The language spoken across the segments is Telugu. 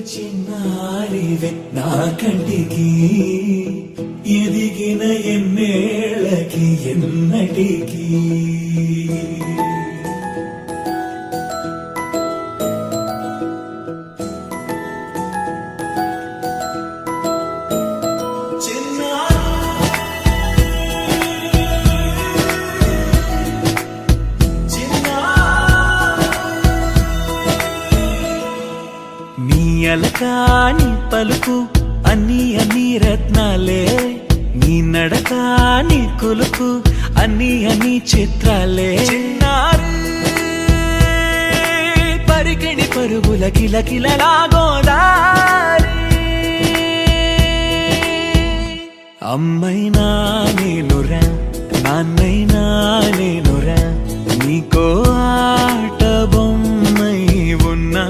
చిన్నారివే నా కంటికి ఎదిగిన ఎన్నేళ్ళకి ఎన్నటికి అలకాని పలుకు అన్ని అన్ని రత్నాలే నీ నడక నీ కులుకు అన్ని అన్ని చిత్రాలే చిన్నారు పరికిణి పరుగుల కిలకిలలా గోదారి అమ్మైనా నేనురా నాన్నైనా నేనురా నీకో ఆట బొమ్మై ఉన్నా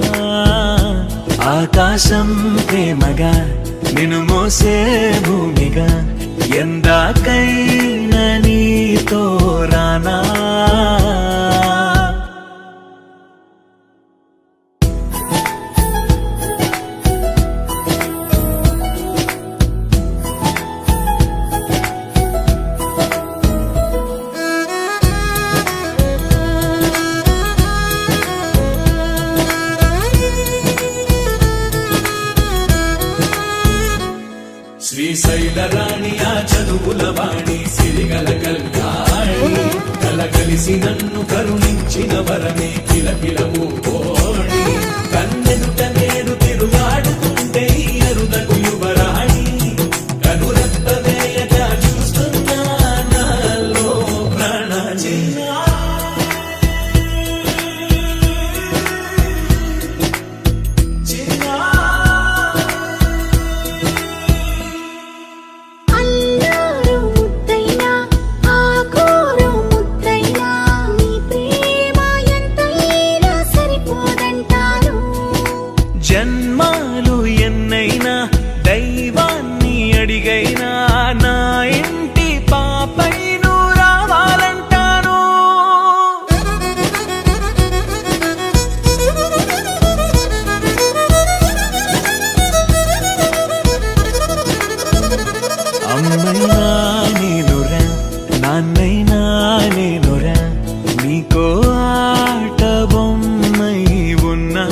ఆకాశం ప్రేమగా నిన్ను మోసే భూమిగా ఎందాకైనా నీతో రానా శ్రీశైల రాణి ఆ చదువుల వాణి సిరిగల కల్యాణి కలగలిసి నన్ను కరుణించిన వరమే కిలకిలము కోణి కన్నెదుట నేడు తిరుగాడుతుంటే అరుదకు యువరాణి కనురత్త వేయగా చూస్తున్నా నాలో ప్రాణ జన్మాలు ఎన్నైనా దైవాన్ని అడిగైనా నా ఇంటి పాపై నువ్వు రావాలంటాను అమ్మైనా నేనురా నాన్నైనా నేనురా నీకో ఆట బొమ్మై ఉన్నా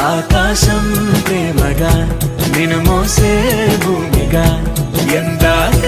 ఆకాశం ప్రేమగా నిన్ను మోసే భూమిగా ఎందాక